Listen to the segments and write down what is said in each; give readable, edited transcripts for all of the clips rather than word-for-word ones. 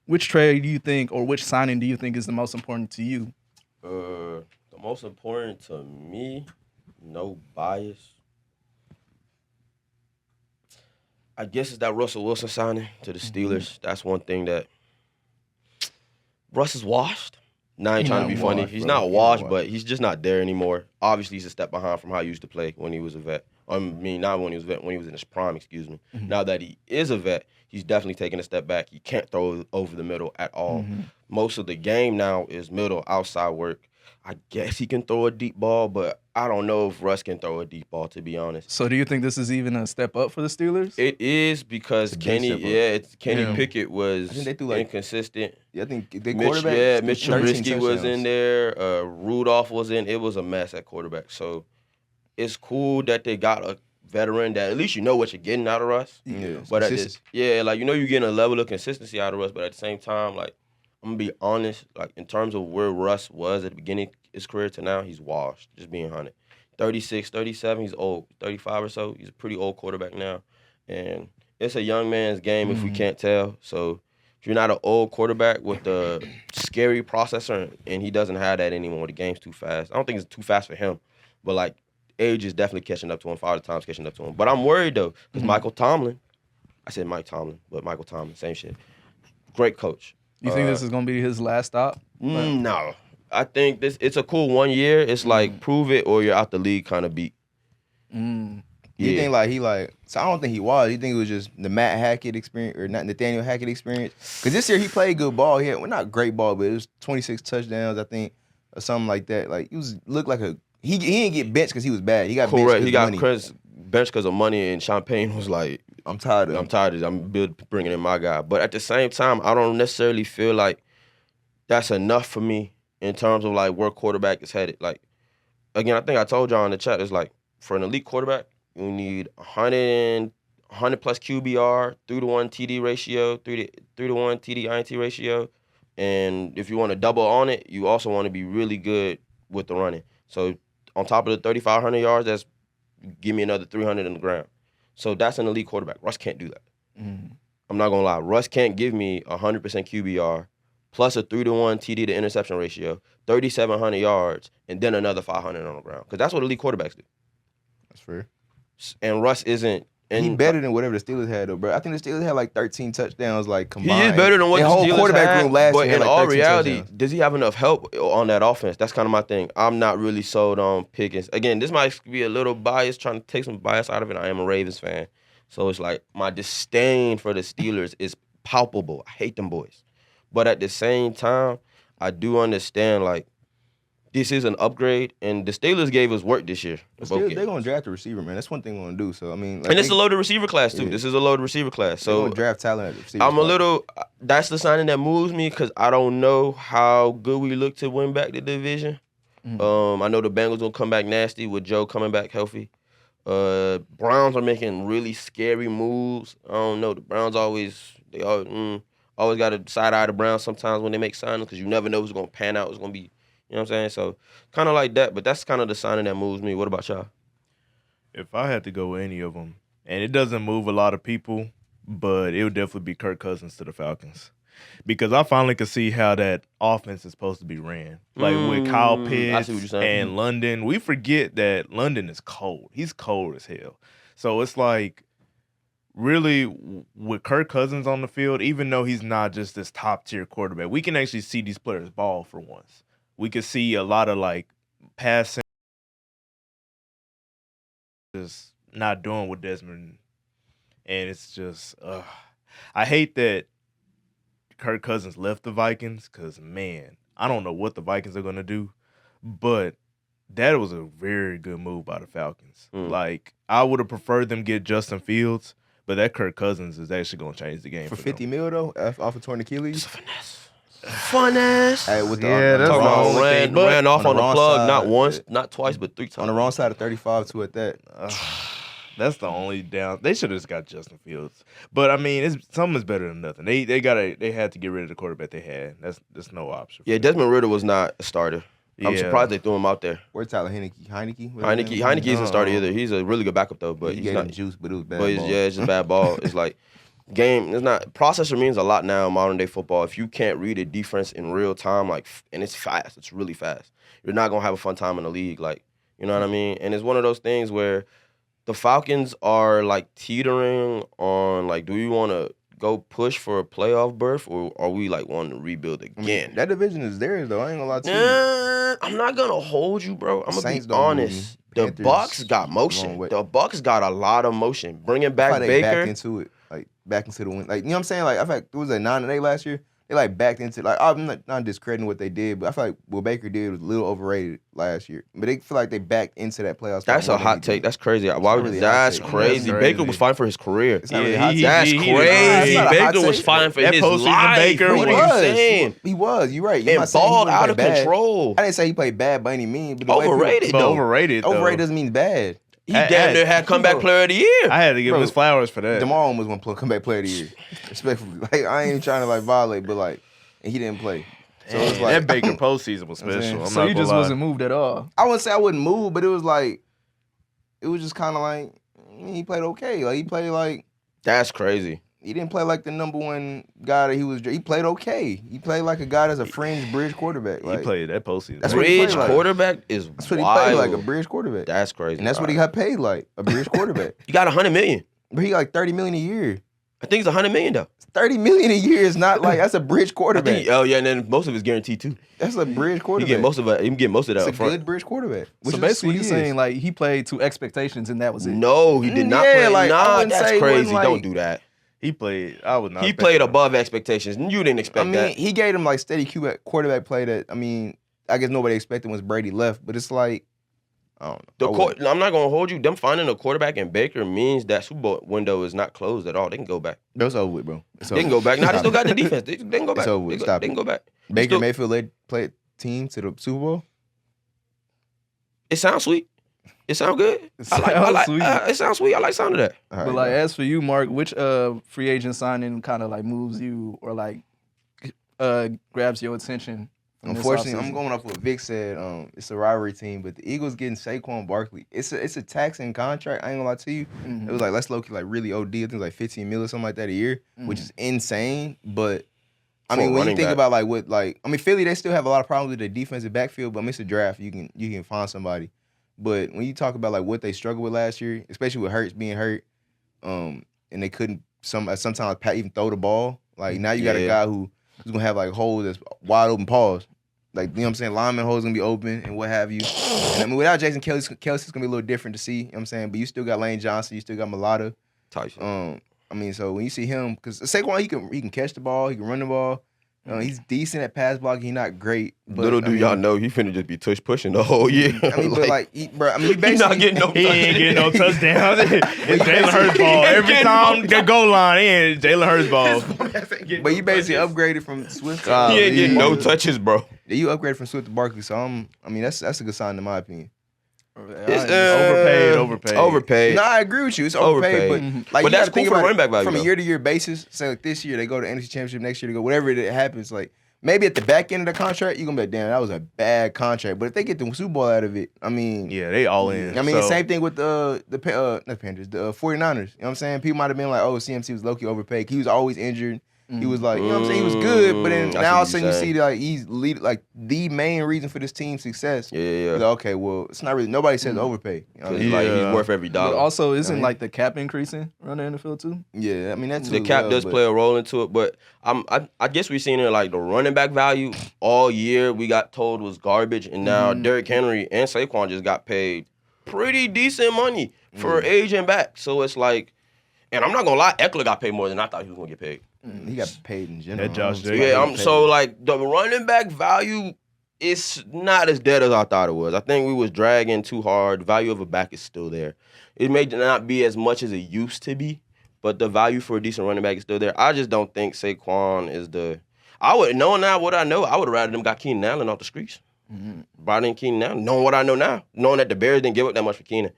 Which trade do you think, or which signing do you think is the most important to you? The most important to me, no bias. I guess it's that Russell Wilson signing to the Steelers. That's one thing that Russ is washed. Now I ain't He trying to not be funny. washed, He's bro. not He not washed, washed. but he's just not there anymore. Obviously, he's a step behind from how he used to play when he was a vet. I mean, not when he was a vet, when he was in his prime, excuse me. Now that he is a vet, he's definitely taking a step back. He can't throw over the middle at all. Most of the game now is middle, outside work. I guess he can throw a deep ball, but I don't know if Russ can throw a deep ball, to be honest. So do you think this is even a step up for the Steelers? It is because It's a big Kenny, step up. it's Kenny Yeah. Pickett was I think they threw, like, inconsistent. Yeah, I think they Mitch, quarterback. yeah, Mitch 13 Trubisky was touchdowns. in there. Rudolph was in. It was a mess at quarterback. So it's cool that they got a veteran that at least you know what you're getting out of Russ. Yeah, But at consistency. like you know you're getting a level of consistency out of Russ. But at the same time, like I'm gonna be honest, like in terms of where Russ was at the beginning of his career to now, he's washed. Just being honest. 36, 37, he's old. 35 or so, he's a pretty old quarterback now. And it's a young man's game if we can't tell. So if you're not an old quarterback with a scary processor, and he doesn't have that anymore, the game's too fast. I don't think it's too fast for him, but like age is definitely catching up to him. Father Time's catching up to him. But I'm worried though, because Michael Tomlin, I said Mike Tomlin, but Michael Tomlin, same shit. Great coach. You think this is gonna be his last stop? No. I think it's a cool 1 year. It's like prove it or you're out the league kind of beat. You think so I don't think he was. You think it was just the Matt Hackett experience or not Nathaniel Hackett experience? Because this year he played good ball. He had, well, not great ball, but it was 26 touchdowns, I think, or something like that. Like looked like he didn't get benched because he was bad. He got benched Correct. because He got money. benched because of money, and Champagne was like, I'm tired of I'm him. tired of this. I'm bringing in my guy. But at the same time, I don't necessarily feel like that's enough for me in terms of like where quarterback is headed. Like, again, I think I told y'all in the chat, it's like for an elite quarterback, you need 100 plus QBR, 3-to-1 TD ratio, 3-to-1 TD INT ratio. And if you want to double on it, you also want to be really good with the running. So on top of the 3,500 yards, that's give me another 300 in the ground. So that's an elite quarterback. Russ can't do that. I'm not going to lie. Russ can't give me 100% QBR plus a 3-to-1 TD to interception ratio, 3,700 yards, and then another 500 on the ground. Because that's what elite quarterbacks do. That's fair. And Russ isn't. And He better than whatever the Steelers had though, bro. I think the Steelers had like 13 touchdowns like He combined. is better than what Their the whole Steelers quarterback had, room last but year had in like all 13 reality, touchdowns. does he have enough help on that offense? That's kind of my thing. I'm not really sold on Pickens. Again, this might be a little bias, trying to take some bias out of it. I am a Ravens fan, so it's like my disdain for the Steelers is palpable. I hate them boys, but at the same time, I do understand like this is an upgrade, and the Steelers gave us work this year. The both Steelers, games. they're gonna draft a receiver, man. That's one thing they're gonna do. So I mean, like, And it's a loaded receiver class too. Yeah. This is a loaded receiver class. they're So gonna draft talent at the receiver. I'm a spot. little. That's the signing that moves me because I don't know how good we look to win back the division. I know the Bengals will come back nasty with Joe coming back healthy. Browns are making really scary moves. I don't know. The Browns always got to side eye the Browns sometimes when they make signings because you never know who's gonna pan out. Who's gonna be. You know what I'm saying? So kind of like that. But that's kind of the signing that moves me. What about y'all? If I had to go with any of them, and it doesn't move a lot of people, but it would definitely be Kirk Cousins to the Falcons. Because I finally could see how that offense is supposed to be ran. Like with Kyle I Pitts see what you're saying. and London. We forget that London is cold. He's cold as hell. So it's like, really, with Kirk Cousins on the field, even though he's not just this top-tier quarterback, we can actually see these players ball for once. We could see a lot of, like, passing, just not doing with Desmond. And it's just, I hate that Kirk Cousins left the Vikings because, man, I don't know what the Vikings are going to do, but that was a very good move by the Falcons. Like, I would have preferred them get Justin Fields, but that Kirk Cousins is actually going to change the game for for 50 them. mil though, off of torn Achilles. Fun ass. Hey, with the, Yeah, on, that's the Talking the wrong, only about thing, but ran off on on the the wrong plug side, not once, yeah. not twice, but 3 times. on the wrong side of 35 too at that. That's the only down. They should have just got Justin Fields, but I mean, something is better than nothing. They had to get rid of the quarterback they had. That's no option. for Yeah, them. Desmond Ritter was not a starter. I'm Yeah. surprised they threw him out there. Where's Tyler Heineke? Heineke Heineke isn't a starter either. He's a really good backup though, but he he's gave not. him juice, but it was bad. But ball. it's just bad ball. It's like game. It's not processor means a lot now in modern day football. If you can't read a defense in real time, like, and it's fast, it's really fast. You're not gonna have a fun time in the league, like, you know what I mean? And it's one of those things where the Falcons are like teetering on like, do we want to go push for a playoff berth, or are we like wanting to rebuild again? That division is theirs, though. I ain't gonna lie to you. I'm not gonna hold you, bro. I'm gonna Saints be don't move honest. me. The Panthers Bucks got long motion. way. The Bucks got a lot of motion. Bringing I back feel like they Baker. backed into it, like back into the win. Like, you know what I'm saying? Like, I feel like it was a 9-8 last year. They like backed into, like, I'm not discrediting what they did, but I feel like what Baker did was a little overrated last year. But they feel like they backed into that playoff spot. That's more a than hot anything. take. That's crazy. Why not would really a hot that's take. crazy. That's Baker crazy. was fighting for his career. It's not Yeah, really a hot he- take. That's he- he- crazy. it's not a hot Baker was take. fighting for That his postseason life. Baker What was- are you saying? He was. You're right. You're And not saying he balled wouldn't out play of bad. control. I didn't say he played bad by any means. But the way Overrated, But though. overrated, though. Overrated doesn't mean bad. He I- damn I- near had comeback player of the year. I had to give Bro, him his flowers for that. Jamal almost won comeback player of the year. Respectfully. Like, I ain't even trying to like violate, but like, and he didn't play. So it's like that Baker postseason was I'm saying. special. I'm So not you gonna just lie. wasn't moved at all. I wouldn't say I wouldn't move, but it was like, it was just kind of like he played okay. Like he played like That's crazy. he didn't play like the number one guy that he was. He played okay. He played like a guy that's a fringe bridge quarterback. Like, He played that postseason. That's what he Bridge played like. quarterback is That's what he wild. played like, a bridge quarterback. That's crazy. And that's what he got paid like, a bridge quarterback. You got $100 million. But he got like $30 million a year. I think it's $100 million though. $30 million a year is not like, that's a bridge I quarterback. think, oh yeah, and then most of it's guaranteed too. That's a bridge You quarterback. get most of it. You can get most of that It's a up front. good bridge quarterback. Which So is basically, what you're he saying is. like he played to expectations and that was it. No, he did not Yeah, play. like, I Nah, wouldn't that's say he crazy. wasn't, like- Don't do that. He played. I was not. He expecting played him. above expectations. You didn't I expect mean, that. he gave him like steady quarterback play that, I mean, I guess nobody expected once Brady left, but it's like, I don't know. I wouldn't. I'm not gonna hold you. Them finding a quarterback in Baker means that Super Bowl window is not closed at all. They can go back. That's over with, bro. It's They over can go with. back. Now they Stop still got the it. defense. They can go back. It's over with. They Stop can it. go back. Baker Still- Mayfield led play team to the Super Bowl. It sounds sweet. It sounds good. It I like. sounds sweet. It sounds sweet. I like sound of that. All right, But like, bro. as for you, Mark, which free agent signing kind of like moves you or like grabs your attention? from this Unfortunately, I'm offseason? going off what Vic said. It's a rivalry team, but the Eagles getting Saquon Barkley. It's a taxing contract. I ain't gonna lie to you. Mhm. It was like, let's low key like really OD. I think it was like 15 mil or something like that a year, which is insane. But I For a mean, when you running think back. about like what like I mean, Philly, they still have a lot of problems with their defensive backfield. But it's a draft. You can find somebody. But when you talk about like what they struggled with last year, especially with Hurts being hurt, and they couldn't sometimes even throw the ball. Like now you got a Yeah. guy who's gonna have like holes that's wide open paws. Like, you know what I'm saying? Lineman holes gonna be open and what have you. And I mean, without Jason Kelsey's gonna be a little different to see. You know what I'm saying? But you still got Lane Johnson, you still got Mulata. Tyson. I mean, so when you see him, because Saquon, he can catch the ball, he can run the ball. He's decent at pass blocking. He's not great. But, Little I do mean, y'all know, he finna just be tush pushing the whole year. I mean, but like, he basically not getting no He ain't getting no touchdowns. It's Jalen Hurts He ball. ain't Every getting time no the goal line in, Jalen Hurts ball. But you basically upgraded from Swift. He ain't getting no touch. touches, bro. Yeah, you upgraded from Swift to Barkley. So I mean, that's a good sign in my opinion. It's, Overpaid. No, I agree with you. It's overpaid, Overpaid. but like, But you that's gotta think cool for about running back value, from a though. year-to-year basis. Say like this year they go to NFC Championship, next year they go whatever it happens. Like maybe at the back end of the contract you're gonna be like, damn, that was a bad contract. But if they get the Super Bowl out of it, I mean, Yeah, they all in. I mean, the So, same thing with not the Panthers, the 49ers. You know what I'm saying? People might have been like, oh, CMC was low-key overpaid. He was always injured. He was like, you know what I'm saying? He was good, but then I now all of a see sudden what you you're see like he's like the main reason for this team's success. Yeah. You're like, okay, well, it's not really nobody says overpay. You know what I Cause mean? like Yeah. he's worth every But dollar. also, isn't I mean- like the cap increasing around the NFL too? Yeah, I mean that's The cap does play a role into it, but I guess we've seen it like the running back value all year we got told was garbage, and now Derrick Henry and Saquon just got paid pretty decent money for aging back. So it's like, and I'm not gonna lie, Eckler got paid more than I thought he was gonna get paid. He got paid in general. That Josh I don't Jacobs. see Yeah, why he I'm got so paid. like the running back value is not as dead as I thought it was. I think we was dragging too hard. The value of a back is still there. It may not be as much as it used to be, but the value for a decent running back is still there. I just don't think Saquon is the. I would knowing now what I know. I would have rather them got Keenan Allen off the streets. Brought in Keenan Allen, knowing what I know now, knowing that the Bears didn't give up that much for Keenan.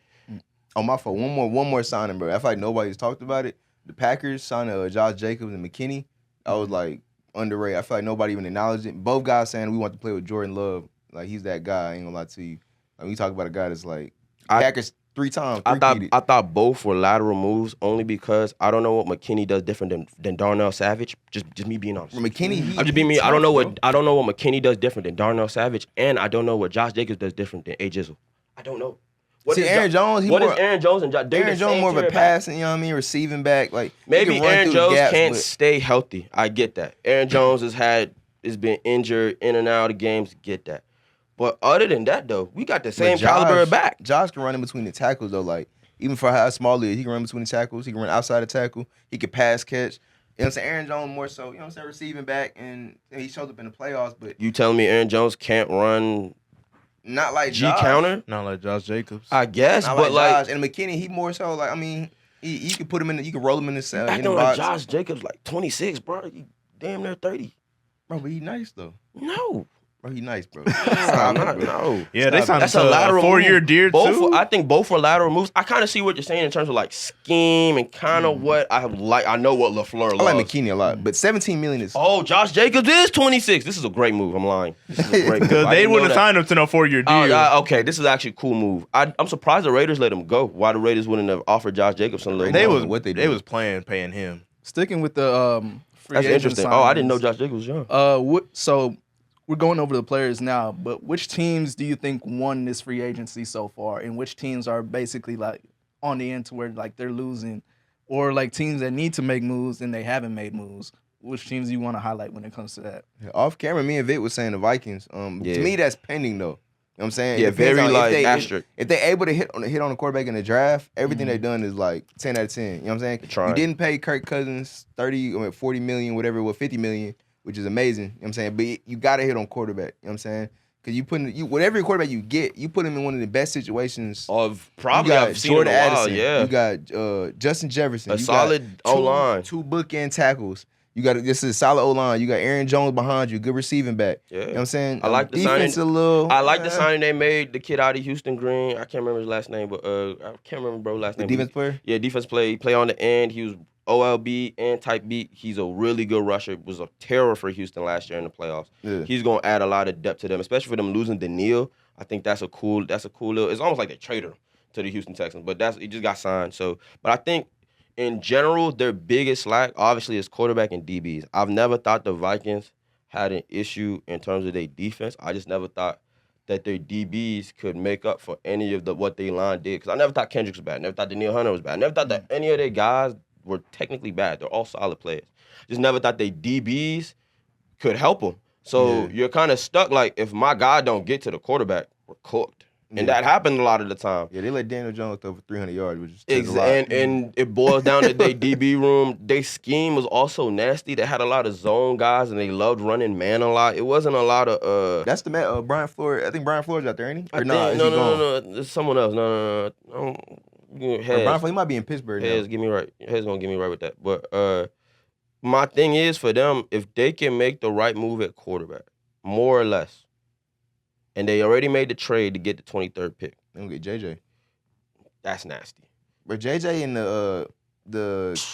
Oh my fault. One more signing, bro. I feel like nobody's talked about it. The Packers signed Josh Jacobs and McKinney. I was like underrated. I feel like nobody even acknowledged it. Both guys saying we want to play with Jordan Love. Like he's that guy. I ain't gonna lie to you. Like we talk about a guy that's like I- Packers 3 times. I three-peated. thought both were lateral moves only because I don't know what McKinney does different than Darnell Savage. Just me being honest. McKinney, I'm just being me. I don't know tough, what McKinney does different than Darnell Savage, and I don't know what Josh Jacobs does different than A. Jizzle. I don't know. See, Aaron Jones, What is Aaron Jones and Aaron Jones more of a passing, you know what I mean, receiving back. Like maybe Aaron Jones gaps, can't stay healthy. I get that. Aaron Jones has been injured in and out of games. Get that. But other than that, though, we got the same caliber of back. Josh can run in between the tackles, though. Like, even for how small he is, he can run between the tackles. He can run outside the tackle. He can pass catch. You know what I'm saying? Aaron Jones more so, you know what I'm saying, receiving back, and he showed up in the playoffs. But You telling me Aaron Jones can't run not like G Josh. counter? Not like Josh Jacobs. I guess, Not but Josh. And McKinney, he more so like, I mean, you can put him in, you can roll him in the cell. In acting the like box. Josh Jacobs like 26, bro. He damn near 30. Bro, but he nice though. No. Bro, he nice, bro. Nah, Stop it, bro. no. Yeah, they signed him That's to a lateral 4-year move. deal too. I think both were lateral moves. I kind of see what you're saying in terms of like scheme and kind of what I like. I know what LaFleur loves. I like McKinney a lot, but $17 million is. Oh, Josh Jacobs is 26. This is a great move. I'm lying. This is a great move. Because I they didn't know wouldn't have that. signed him to no 4-year deal. Okay, this is actually a cool move. I'm surprised the Raiders let him go. Why the Raiders wouldn't have offered Josh Jacobs a little they more? was what they they did. was paying him. Sticking with the free That's agent interesting. Oh, I didn't know signings, Josh Jacobs was young. So we're going over the players now, but which teams do you think won this free agency so far, and which teams are basically like on the end to where like they're losing, or like teams that need to make moves and they haven't made moves? Which teams do you want to highlight when it comes to that? Off camera, me and Vic was saying the Vikings. Yeah. To me, that's pending though. You know what I'm saying? Yeah, It depends very on like if they, asterisk. if they able to hit on the quarterback in the draft, everything they've done is like 10 out of 10. You know what I'm saying? trying. You didn't pay Kirk Cousins 40 million, whatever it was, 50 million, which is amazing. You know what I'm saying? But you gotta hit on quarterback. You know what I'm saying? Because whatever quarterback you get, you put him in one of the best situations. Of probably you got I've seen in a while. Addison. Yeah, You got Justin Jefferson. a You got solid O line. two bookend tackles. You got this is a solid O line. You got Aaron Jones behind you, good receiving back. Yeah. You know what I'm saying? I like the defense signing. a little. I like the signing they made. The kid out of Houston Green. I can't remember his last name, but I can't remember bro last The name. defense player. Yeah, defense play. He play on the end. He was OLB and type B. He's a really good rusher. Was a terror for Houston last year in the playoffs. Yeah. He's gonna add a lot of depth to them, especially for them losing Daniil. I think that's a cool little. It's almost like they traded him to the Houston Texans, but he just got signed. So, but I think in general their biggest lack obviously is quarterback and DBs. I've never thought the Vikings had an issue in terms of their defense. I just never thought that their DBs could make up for any of what they line did. Because I never thought Kendricks was bad. Never thought Daniil Hunter was bad. Never thought that any of their guys were technically bad. They're all solid players. Just never thought they DBs could help them. So you're kind of stuck. Like if my guy don't get to the quarterback, we're cooked. And that happened a lot of the time. Yeah, they let Daniel Jones throw for 300 yards, which is a lot. And it boils down to their DB room. Their scheme was also nasty. They had a lot of zone guys, and they loved running man a lot. It wasn't a lot of. That's the man, Brian Flores. I think Brian Flores out there, ain't he? Or No. It's someone else. No. Brian Heads, Flores, he might be in Pittsburgh now. Heads, get me right. Heads gonna get me right with that. But my thing is for them, if they can make the right move at quarterback, more or less, and they already made the trade to get the 23rd pick. They gonna get JJ. That's nasty. But JJ in the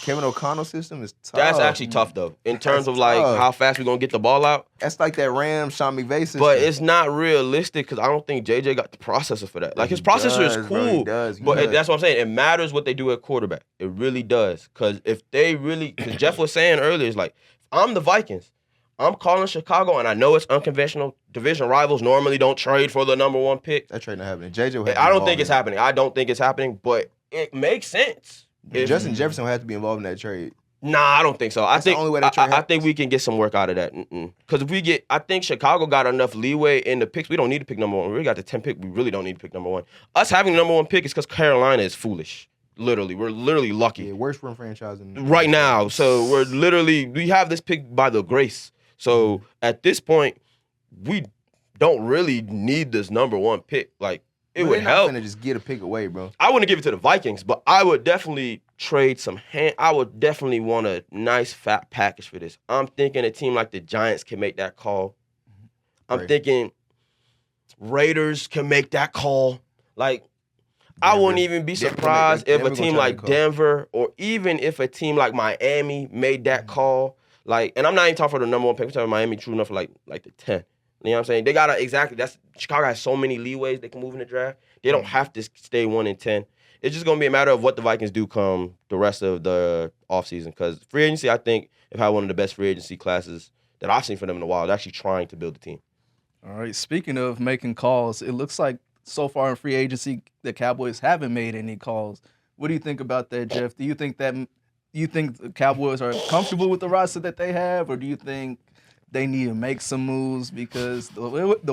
Kevin O'Connell system is tough. That's actually tough though, in terms That's of like tough. how fast we're gonna get the ball out. That's like that Rams Sean McVay system. But it's not realistic because I don't think JJ got the processor for that. Like his processor is does, cool, bro, he does. but that's what I'm saying. It matters what they do at quarterback. It really does. Because if they really, because Jeff was saying earlier, it's like if I'm the Vikings, I'm calling Chicago, and I know it's unconventional. Division rivals normally don't trade for the number 1 pick. That trade not happening. JJ will have to I be don't think involved it's in happening. I don't think it's happening, but it makes sense. it. Justin Jefferson will have to be involved in that trade. Nah, I don't think so. That's the only way that trade I think we can get some work out of that. Because if we get, I think Chicago got enough leeway in the picks. We don't need to pick number 1. We already got the 10 pick. We really don't need to pick number 1. Us having the number 1 pick is because Carolina is foolish. Literally, we're literally lucky Yeah, worst run franchise in right now. So we have this pick by the grace. So at this point, we don't really need this number 1 pick. Like it would help. They're not finna just get a pick away, bro. I wouldn't give it to the Vikings, but I would definitely trade some I would definitely want a nice fat package for this. I'm thinking a team like the Giants can make that call. I'm Right. thinking Raiders can make that call. Like I wouldn't even be surprised if a Denver team gonna try like to call. Denver or even if a team like Miami made that call. Like, and I'm not even talking for the number 1 pick. I'm talking Miami true enough for like the 10. You know what I'm saying? They gotta Chicago has so many leeways they can move in the draft. They don't have to stay 1 and 10. it's just gonna be a matter of what the Vikings do come the rest of the offseason. Because free agency, I think, have had one of the best free agency classes that I've seen for them in a while. They're actually trying to build a team. All right. Speaking of making calls, it looks like so far in free agency, the Cowboys haven't made any calls. What do you think about that, Jeff? Do you think the Cowboys are comfortable with the roster that they have, or do you think they need to make some moves? Because the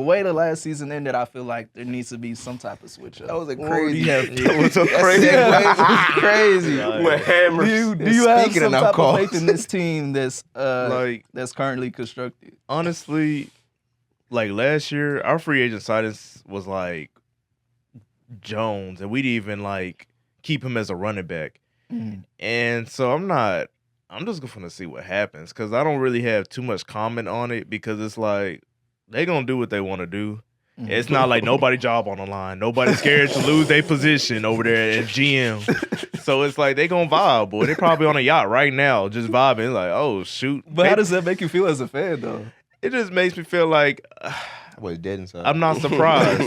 way the last season ended, I feel like there needs to be some type of switch up. That was a Or do crazy. you have- That was a crazy. That was crazy. With hammers. Do you have Speaking of some no type calls. of faith in this team that's Like, that's currently constructed? honestly, like last year, our free agent signings was like Jones, and we'd even like keep him as a running back. And so I'm just going to see what happens because I don't really have too much comment on it because it's like they going to do what they want to do. It's not like nobody job on the line. Nobody's scared to lose their position over there at GM. So it's like they going to vibe, boy. They probably on a yacht right now just vibing. Like, oh, shoot. But how does that make you feel as a fan, though? It just makes me feel like I was dead inside. I'm not surprised.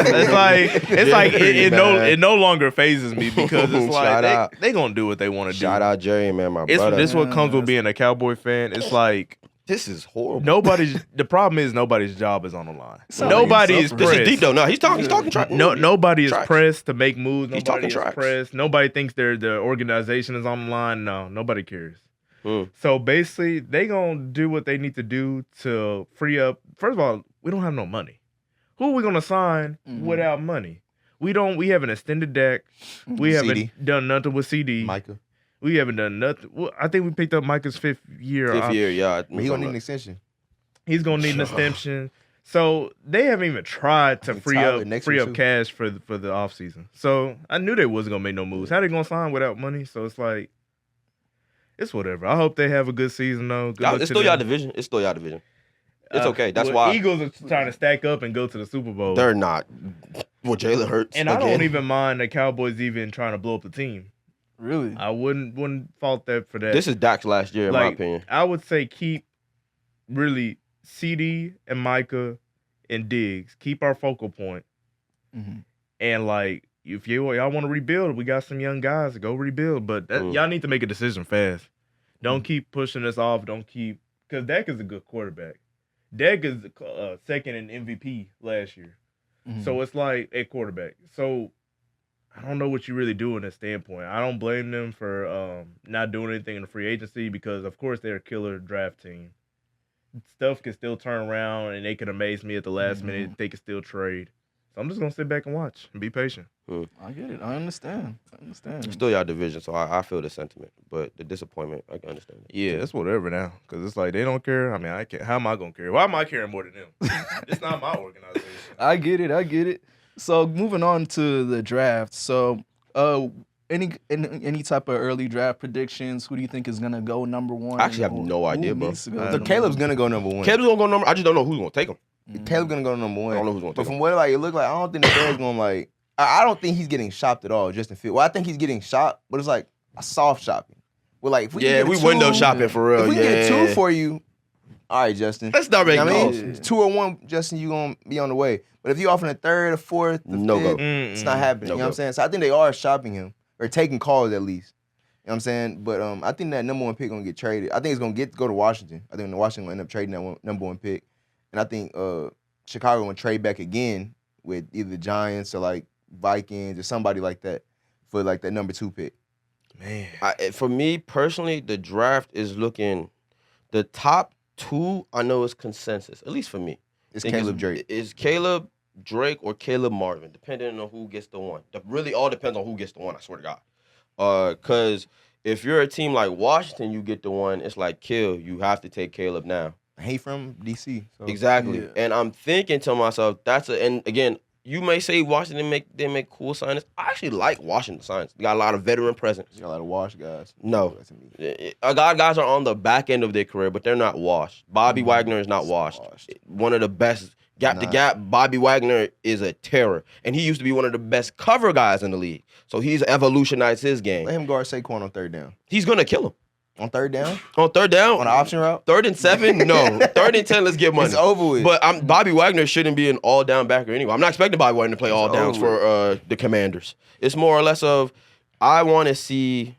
It no longer phases me because it's Shout out. like they gonna do what they want to do. Shout out Jerry, man, my It's brother. this what comes with being a Cowboy fan. It's like This is horrible. the problem is nobody's job is on the line. Sound like Nobody he's is suffering. This pressed. is deep though. No, he's talking trash. Nobody is Tracks. pressed to make moves. He's Nobody talking is tracks. pressed. Nobody thinks the organization is on the line. No, nobody cares. Hmm. So basically, they gonna do what they need to do to free up. First of all, we don't have no money. Who are we gonna sign without money? We have an extended deck. We haven't CD. done nothing with CD. Micah. We haven't done nothing. Well, I think we picked up Micah's fifth year. Fifth year, yeah. He gonna need an extension. He's gonna need an extension. So they haven't even tried to think free Tyler up next year, too. cash for the offseason. So I knew they wasn't gonna make no moves. How they gonna sign without money? So it's like it's whatever. I hope they have a good season though. Good luck It's to still y'all them. division. It's still y'all division. It's okay. That's well, why Eagles are trying to stack up and go to the Super Bowl. they're not. Well, Jalen Hurts. And I again. don't even mind the Cowboys even trying to blow up the team. Really? I wouldn't fault that for that. This is Dak's last year, in my opinion. I would say keep really CD and Micah and Diggs. Keep our focal point. And like if y'all want to rebuild, we got some young guys to go rebuild. But y'all need to make a decision fast. Don't keep pushing this off. Don't keep because Dak is a good quarterback. Dak is second in MVP last year. So it's like a quarterback. So I don't know what you really do in that standpoint. I don't blame them for not doing anything in the free agency because, of course, they're a killer draft team. Stuff can still turn around, and they can amaze me at the last minute. They can still trade. So I'm just going to sit back and watch and be patient. I get it. I understand. It's still y'all division, so I feel the sentiment. But the disappointment, I can understand it. Yeah, it's whatever now because it's like they don't care. I mean, I can't. How am I going to care? Why am I caring more than them? It's not my organization. I get it. So moving on to the draft. So any type of early draft predictions? Who do you think is gonna go number one? I actually have no idea, bro. Look, Caleb's gonna go number one. Caleb's gonna go number. I just don't know who's gonna take him. Caleb's gonna go number one. I don't know who's gonna But take from him. what it look like, I don't think the Bears gonna like. I don't think he's getting shopped at all. Justin Fields. Well, I think he's getting shopped, but it's like a soft shopping. We're like, if we Yeah, can we get a window two- shopping for real. If we yeah. get two for you, all right, Justin. Let's start making I mean, calls. 2 or 1, Justin, you gonna be on the way. But if you offering a third, a fourth, a No fifth, go. it's not happening. No You know what I'm go. saying? So I think they are shopping him or taking calls at least. You know what I'm saying? But I think that number one pick gonna get traded. I think it's gonna go to Washington. I think Washington gonna end up trading that number one pick, and I think Chicago gonna trade back again with either the Giants or like Vikings or somebody like that for like that number 2 pick. Man. For me personally, the draft is looking. The top 2, I know is consensus. At least for me. It's think Caleb Drake. Is Caleb Drake or Caleb Marvin, depending on who gets the one. That really all depends on who gets the one, I swear to God. Because if you're a team like Washington, you get the one, it's like, kill, you have to take Caleb now. He from DC. So. Exactly. Yeah. And I'm thinking to myself, and again, you may say Washington make cool signings. I actually like Washington signings. They got a lot of veteran presence. You got a lot of wash guys. No. That's me. A lot of guys are on the back end of their career, but they're not washed. Bobby Wagner is not washed. One of the best gap to gap. Bobby Wagner is a terror, and he used to be one of the best cover guys in the league. So he's evolutionized his game. Let him guard Saquon on third down. He's gonna kill him On third down? on third down. On an option route? 3rd and 7, no. 3rd and 10, let's get money. It's over with. But Bobby Wagner shouldn't be an all-down backer anyway. I'm not expecting Bobby Wagner to play all downs over for the Commanders. It's more or less of I want to see.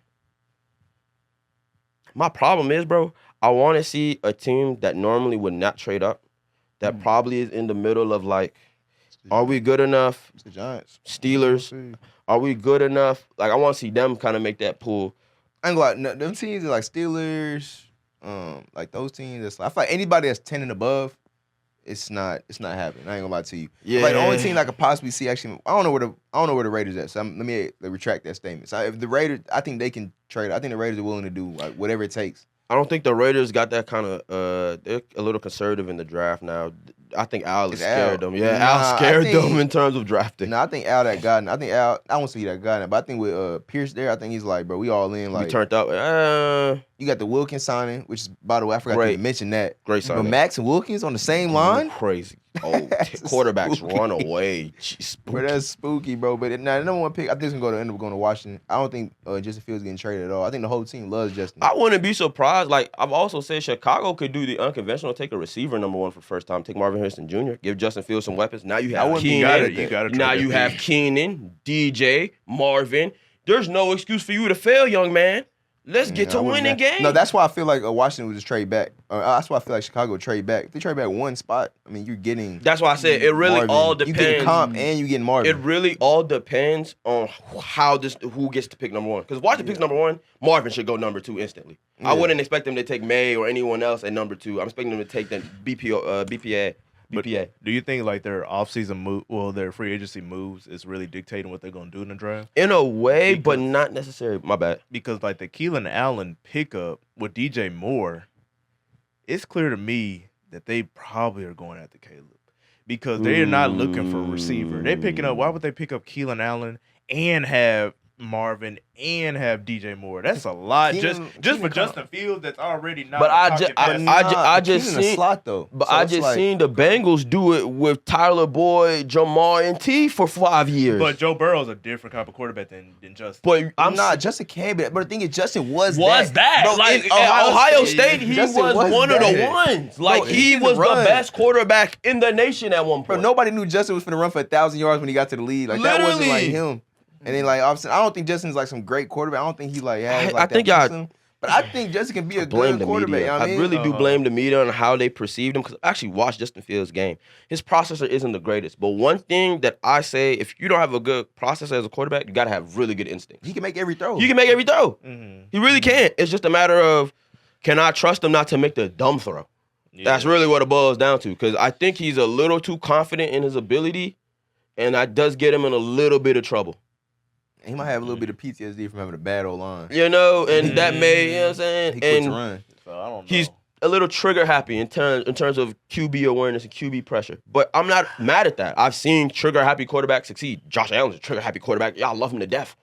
My problem is, bro, I want to see a team that normally would not trade up, that probably is in the middle of like, are we good enough? It's the Giants. Steelers, are we good enough? Like, I want to see them kind of make that pull. I ain't gonna lie, no, them teams are like Steelers, like those teams. That's I feel like anybody that's 10 and above, it's not happening. I ain't gonna lie to you. Yeah. Like the only team I could possibly see actually, I don't know where the Raiders at. So let me retract that statement. So if the Raiders, I think they can trade. I think the Raiders are willing to do like whatever it takes. I don't think the Raiders got that kind of. They're a little conservative in the draft now. I think Al It's scared Al. them. Yeah, Nah, Al scared I think- them in terms of drafting. No, I think Al that guy. I think Al. I won't say he that guy, but I think with Pierce there, I think he's like, bro, we all in. We Like turned up. you got the Wilkins signing, which is by the way, I forgot Great. to mention that. Great But signing. Max and Wilkins on the same line. Crazy. Oh, That's quarterbacks spooky. run away. Jeez, Bro, that's spooky, bro. But now the number one pick, I think it's gonna end up going to Washington. I don't think Justin Fields getting traded at all. I think the whole team loves Justin. I wouldn't be surprised. Like, I've also said Chicago could do the unconventional, take a receiver number one for first time, take Marvin Harrison Jr., give Justin Fields some weapons. Now you I have wouldn't be Keenan. mad at that. You gotta Now trade you that have pick. Keenan, DJ, Marvin. There's no excuse for you to fail, young man. Let's get to I wouldn't winning mad- games. No, that's why I feel like Washington would just trade back. That's why I feel like Chicago would trade back. If they trade back one spot, I mean, you're getting That's why I said it really Marvin. all You depends. getting Comp and you getting Marvin. It really all depends on who gets to pick number one. Because Washington picks number one, Marvin should go number two instantly. Yeah. I wouldn't expect them to take May or anyone else at number two. I'm expecting them to take the BPA. But do you think like their offseason move, their free agency moves is really dictating what they're gonna do in the draft? In a way, but Because- not necessarily. My bad. Because like the Keelan Allen pickup with DJ Moore, it's clear to me that they probably are going after Caleb because they are not looking for a receiver. They're picking up. Why would they pick up Keelan Allen and have Marvin and have DJ Moore? That's a lot just Keenan for come- Justin Fields. That's already not. But a I pocket ju- passer. I just Keenan a seen- slot though. But So I it's just like- seen the Bengals do it with Tyler Boyd, Jamar, and T for 5 years. But Joe Burrow's a different type of quarterback than Justin. But I'm not. Justin can be, but the thing is, Justin was Bro, in at Ohio State, he Justin was one of the that. ones. Like, Bro, he he was can the run. best quarterback in the nation at one Bro, point. nobody knew Justin was finna run for 1,000 yards when he got to the league. Like that wasn't like Literally. him. And then like obviously, I don't think Justin's like some great quarterback. I don't think he like has like I that think y'all- system. But I think Justin can be a blame good the quarterback. media. You know what I mean? really do blame the media on how they perceived him because I actually watched Justin Fields' game. His processor isn't the greatest, but one thing that I say, if you don't have a good processor as a quarterback, you got to have really good instinct. He can make every throw. You can make every throw. Mhm. He really can. It's just a matter of, can I trust him not to make the dumb throw? Yeah. That's really what it boils down to because I think he's a little too confident in his ability, and that does get him in a little bit of trouble. He might have a little bit of PTSD from having a bad old line. You know, and that may, you know what I'm saying? He quit to And run. So I don't know. he's a little trigger happy in terms of QB awareness and QB pressure. But I'm not mad at that. I've seen trigger happy quarterbacks succeed. Josh Allen's a trigger happy quarterback. Y'all love him to death.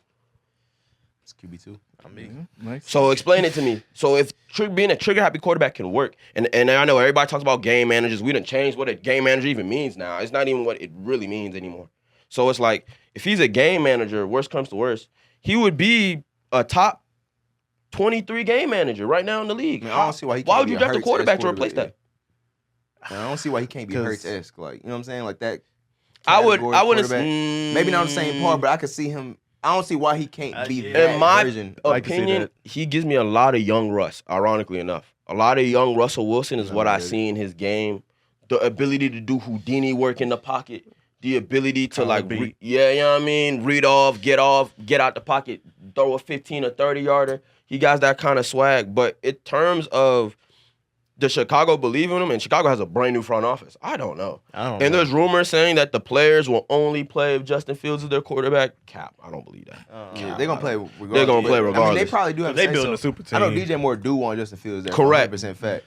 It's QB2. I mean, Nice. So explain it to me. So if being a trigger happy quarterback can work, and I know everybody talks about game managers. We done changed what a game manager even means now. It's not even what it really means anymore. So it's like if he's a game manager, worst comes to worst, he would be a top 23 game manager right now in the league. I mean, I don't see why he Why can't would be you a draft a Hurts-esque quarterback to replace that? And I don't see why he can't be 'Cause- Hurts-esque. Like, you know what I'm saying? Like that. I wouldn't. category quarterback. Maybe not on the Mm. same part, but I could see him. I don't see why he can't be yeah. that In my version. I can see opinion, that. he gives me a lot of young Russ, ironically enough. A lot of young Russell Wilson is what I Underrated. see in his game. The ability to do Houdini work in the pocket. The ability to Collar beat. you know what I mean? Read off, get out the pocket, throw a 15 or 30 yarder. He got that kind of swag. But in terms of does Chicago believe in him? And Chicago has a brand new front office. I don't know. I don't And know. there's rumors saying that the players will only play if Justin Fields is their quarterback. Cap. I don't believe that. Yeah, they're gonna play regardless. They're gonna play I mean, they regardless. probably do have. They say building so. a super I know team. DJ Moore do want Justin Fields. That's Correct. 100% fact.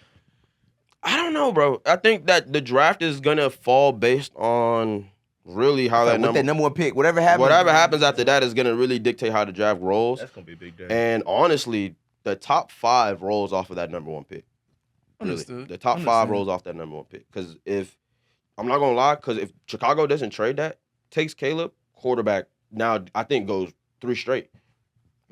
I don't know, bro. I think that the draft is gonna fall based on really how Like, with that number one pick, whatever happens after that is gonna really dictate how the draft rolls. That's gonna be a big day. And honestly, the top 5 rolls off of that number one pick. Really. Understood. The top 5 Understand. rolls off that number one pick. Because if I'm not gonna lie, because if Chicago doesn't trade that, takes Caleb, quarterback now I think goes 3 straight.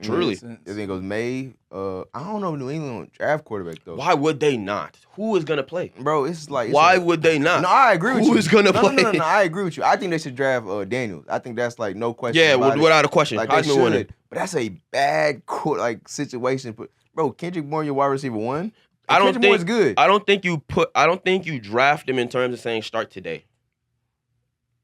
Truly. Makes sense. I think it goes May. I don't know if New England will draft quarterback though. Why would they not? Who is gonna play? Bro, it's like it's Why like- would they not? No, I agree with Who you. is gonna no, play? No, I agree with you. I think they should draft Daniels. I think that's like no question. Yeah, about it. without a question. Like they Heisman winner. should. But that's a bad situation. But bro, Kendrick Bourne, your wide receiver 1. And I don't Kendrick Bourne's good. I don't think you draft him in terms of saying start today.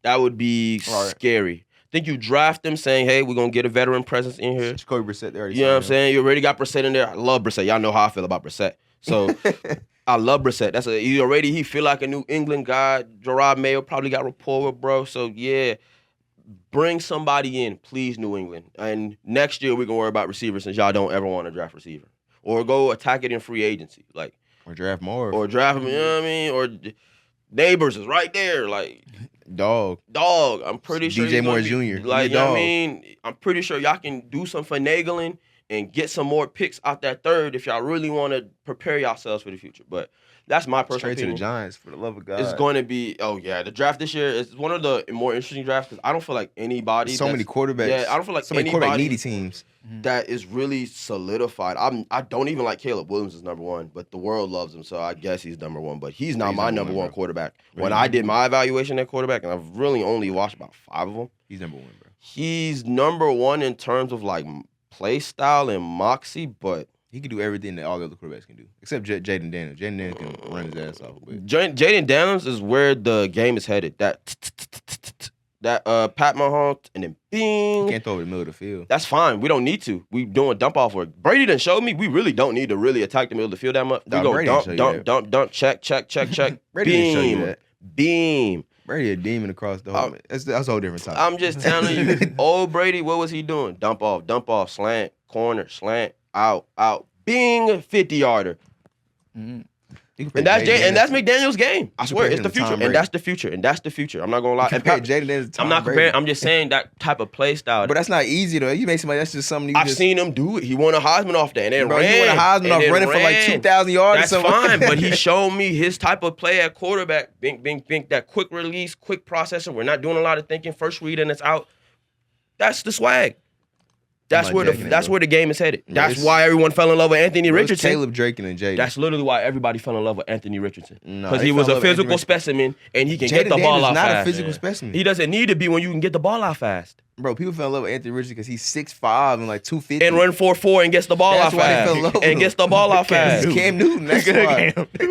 That would be scary. I think you draft him saying, hey, we're going to get a veteran presence in here. Jacoby Brissett, they already You know what I'm signed him. saying? You already got Brissett in there. I love Brissett. Y'all know how I feel about Brissett. So I love Brissett. He feel like a New England guy. Gerard Mayo probably got rapport with bro. So yeah, bring somebody in, please, New England. And next year we can worry about receivers since y'all don't ever want to draft receiver. Or go attack it in free agency. Or draft more. Or draft him, you know what I mean? Or Neighbors is right there. Dog. I'm pretty sure DJ Moore Jr. You know what I mean? I'm pretty sure y'all can do some finagling and get some more picks out that third if y'all really want to prepare yourselves for the future. But that's my personal Straight opinion. to the Giants, for the love of God. It's going to be, the draft this year is one of the more interesting drafts because I don't feel like anybody. So many quarterbacks. Yeah, I don't feel like so many quarterback anybody needy teams. that is really solidified. I don't even like Caleb Williams as number one, but the world loves him, so I guess he's number one. But he's not my number one quarterback. When I did my evaluation at quarterback, and I've really only watched about 5 of them, He's number 1, bro. he's number one in terms of play style and moxie, but He can do everything that all the other quarterbacks can do, except Jaden Daniels. Jaden Daniels can run his ass off. But Jaden Daniels is where the game is headed. That Pat Mahomes and then bing. he can't throw over the middle of the field. That's fine. We don't need to. We doing dump off work. Brady done showed me we really don't need to really attack the middle of the field that much. We Nah, go Brady didn't show you dump, check. Brady didn't show you Beam. that. Beam. Brady a demon across the whole. That's a whole different topic. I'm just telling you, old Brady, what was he doing? Dump off, slant, corner, slant, out. Bing, 50-yarder. And that's McDaniel's game. I swear, it's the future. And that's the future. I'm not gonna lie. Jaden Daniels. I'm not comparing. I'm just saying that type of play style. But that's not easy though. You make somebody. That's just something. I've seen him do it. He won a Heisman off that, and then Bro, ran. he won a Heisman off running for like 2,000 yards. That's or something. fine, but he showed me his type of play at quarterback. Bink, that quick release, quick processor. We're not doing a lot of thinking. First read and it's out. That's the swag. That's where the game is headed. That's why everyone fell in love with Anthony Richardson. Caleb Drake and Jaden. That's literally why everybody fell in love with Anthony Richardson. No, Because they he was fell in a love with physical Anthony specimen and he can Jaden get the ball Daniels out not fast. a physical specimen. He doesn't need to be when you can get the ball out fast. Bro, people fell in love with Anthony Richardson because he's 6'5" and like 250. And run 4.4 and gets the ball That's out why they fast. fell in love with And him. gets the ball out fast. Cam Newton. That's why.